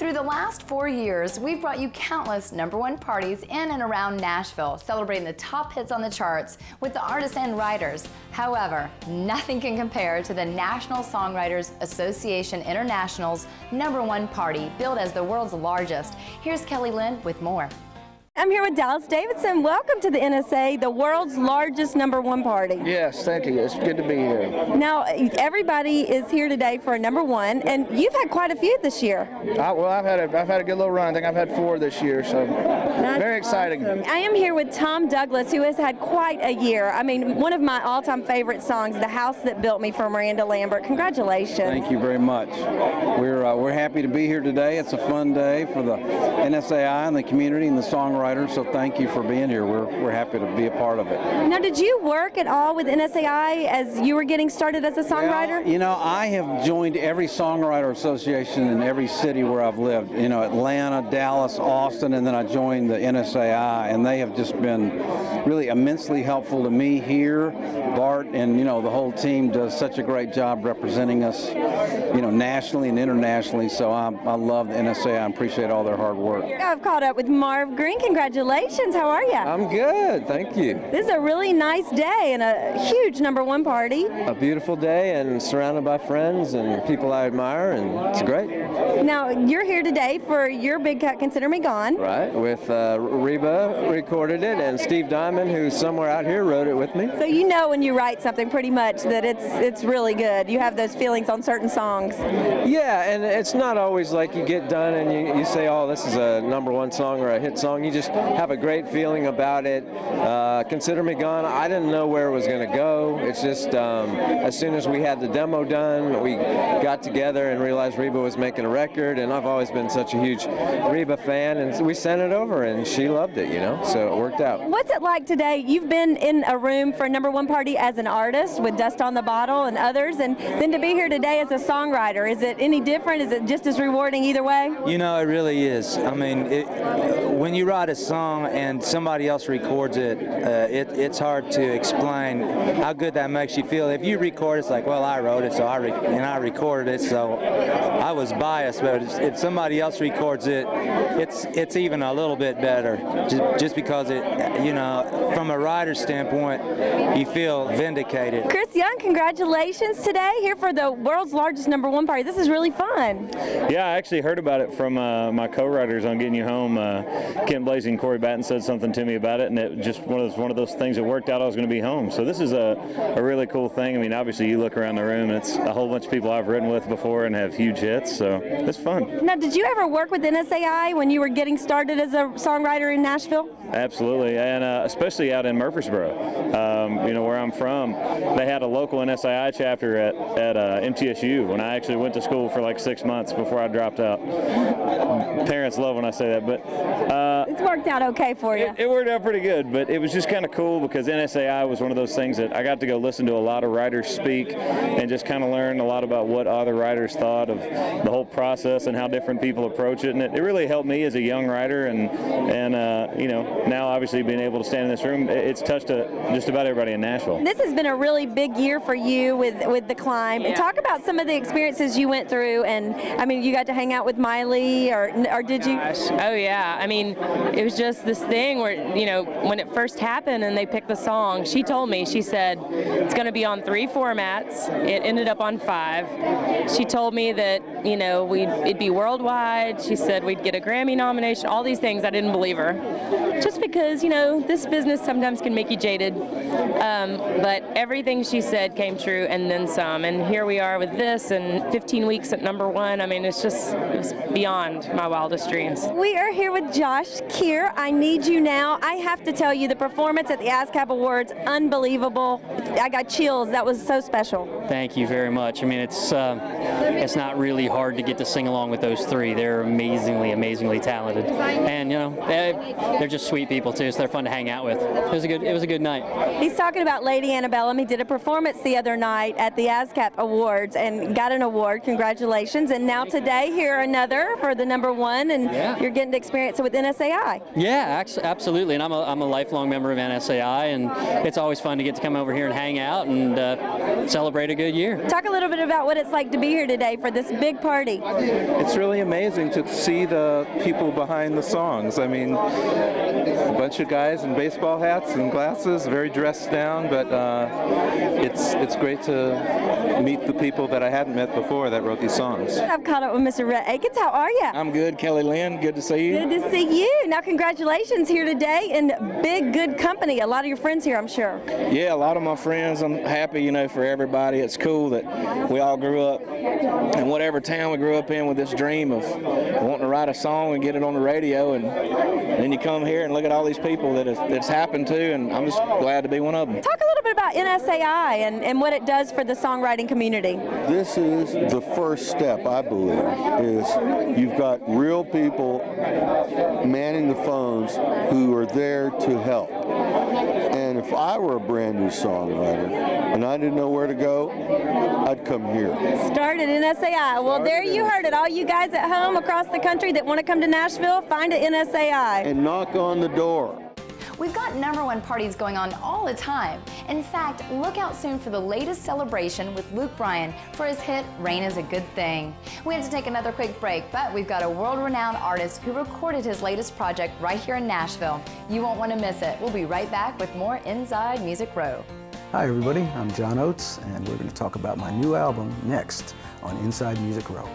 Through the last 4 years, we've brought you countless #1 parties in and around Nashville, celebrating the top hits on the charts with the artists and writers. However, nothing can compare to the National Songwriters Association International's #1 party, billed as the world's largest. Here's Kelly Lynn with more. I'm here with Dallas Davidson. Welcome to the NSA, the world's largest #1 party. Yes, thank you. It's good to be here. Now, everybody is here today for a #1, and you've had quite a few this year. I've had a good little run. I think I've had 4 this year, so That's very exciting. Awesome. I am here with Tom Douglas, who has had quite a year. I mean, one of my all-time favorite songs, "The House That Built Me" for Miranda Lambert. Congratulations. Thank you very much. We're happy to be here today. It's a fun day for the NSAI and the community and the songwriters. So thank you for being here. We're happy to be a part of it. Now, did you work at all with NSAI as you were getting started as a songwriter? Well, you know, I have joined every songwriter association in every city where I've lived. You know, Atlanta, Dallas, Austin, and then I joined the NSAI, and they have just been really immensely helpful to me here. Bart and, you know, the whole team does such a great job representing us, you know, nationally and internationally. So I love the NSAI. I appreciate all their hard work. I've caught up with Marv Green. Congratulations. How are you? I'm good, thank you. This is a really nice day and a huge #1 party. A beautiful day and surrounded by friends and people I admire, and it's great. Now, you're here today for your big cut, Consider Me Gone. Right, with Reba recorded it, and Steve Diamond, who's somewhere out here, wrote it with me. So you know when you write something pretty much that it's really good. You have those feelings on certain songs. Yeah, and it's not always like you get done and you say, oh, this is a #1 song or a hit song. You just have a great feeling about it. Consider Me Gone, I didn't know where it was going to go. It's just as soon as we had the demo done, we got together and realized Reba was making a record, and I've always been such a huge Reba fan, and we sent it over and she loved it, you know, so it worked out. What's it like today? You've been in a room for a #1 party as an artist with Dust on the Bottle and others, and then to be here today as a songwriter. Is it any different? Is it just as rewarding either way? You know, it really is. I mean, when you write a song and somebody else records it, it's hard to explain how good that makes you feel. If you record, it's like, well, I wrote it, so I recorded it, so I was biased. But if somebody else records it, it's even a little bit better, just because it, you know, from a writer's standpoint, you feel vindicated. Chris Young, congratulations today here for the world's largest #1 party. This is really fun. Yeah, I actually heard about it from my co-writers on Getting You Home. Kent Blasey and Corey Batten said something to me about it, and it just one of those things that worked out. I was going to be home, so this is a really cool thing. I mean, obviously you look around the room, and it's a whole bunch of people I've written with before and have huge hits, so it's fun. Now, did you ever work with NSAI when you were getting started as a songwriter in Nashville? Absolutely, and especially out in Murfreesboro, you know, where I'm from. They had a local NSAI chapter at MTSU when I actually went to school for like 6 months before I dropped out. Parents love when I say that, but it's worked out okay for you. It worked out pretty good, but it was just kind of cool because NSAI was one of those things that I got to go listen to a lot of writers speak and just kind of learn a lot about what other writers thought of the whole process and how different people approach it, and it really helped me as a young writer, and you know, now obviously being able to stand in this room, it's touched just about everybody in Nashville. This has been a really big year for you with The Climb. Yeah. Talk about some of the experiences you went through, and I mean, you got to hang out with Miley, or did you? Oh yeah, I mean, it was just this thing where, you know, when it first happened and they picked the song, she told me, she said, it's going to be on 3 formats. It ended up on 5. She told me that, you know, it'd be worldwide. She said we'd get a Grammy nomination, all these things. I didn't believe her. Just because, you know, this business sometimes can make you jaded. But everything she said came true and then some. And here we are with this and 15 weeks at #1. I mean, it was beyond my wildest dreams. We are here with Josh Keir. I Need You Now. I have to tell you, the performance at the ASCAP Awards, unbelievable. I got chills. That was so special. Thank you very much. I mean, it's not really hard to get to sing along with those 3. They're amazingly talented, and you know, they're just sweet people too. So they're fun to hang out with. It was a good night. He's talking about Lady Antebellum. He did a performance the other night at the ASCAP Awards and got an award. Congratulations! And now today, here another for the #1, and you're getting to experience it with NSAI. NSAI. Yeah, absolutely. And I'm a lifelong member of NSAI, and it's always fun to get to come over here and hang out and celebrate a good year. Talk a little bit about what it's like to be here today for this big party. It's really amazing to see the people behind the songs. I mean, a bunch of guys in baseball hats and glasses, very dressed down, but it's great to meet the people that I hadn't met before that wrote these songs. I've caught up with Mr. Rhett Akins. How are you? I'm good, Kelly Lynn. Good to see you. Good to see you. Now, congratulations here today in big, good company. A lot of your friends here, I'm sure. Yeah, a lot of my friends. I'm happy, for everybody. It's cool that we all grew up in whatever town we grew up in with this dream of wanting to write a song and get it on the radio, and then you come here and look at all these people that it's happened to, and I'm just glad to be one of them. Talk a little bit about NSAI and what it does for the songwriting community. This is the first step, I believe, is you've got real people manning the phones who are there to help. And if I were a brand new songwriter and I didn't know where to go, I'd come here. Start at NSAI. Well, there you heard it. All you guys at home across the country that want to come to Nashville, find an NSAI. And knock on the door. We've got #1 parties going on all the time. In fact, look out soon for the latest celebration with Luke Bryan for his hit, Rain is a Good Thing. We have to take another quick break, but we've got a world-renowned artist who recorded his latest project right here in Nashville. You won't want to miss it. We'll be right back with more Inside Music Row. Hi everybody, I'm John Oates, and we're going to talk about my new album next on Inside Music Row.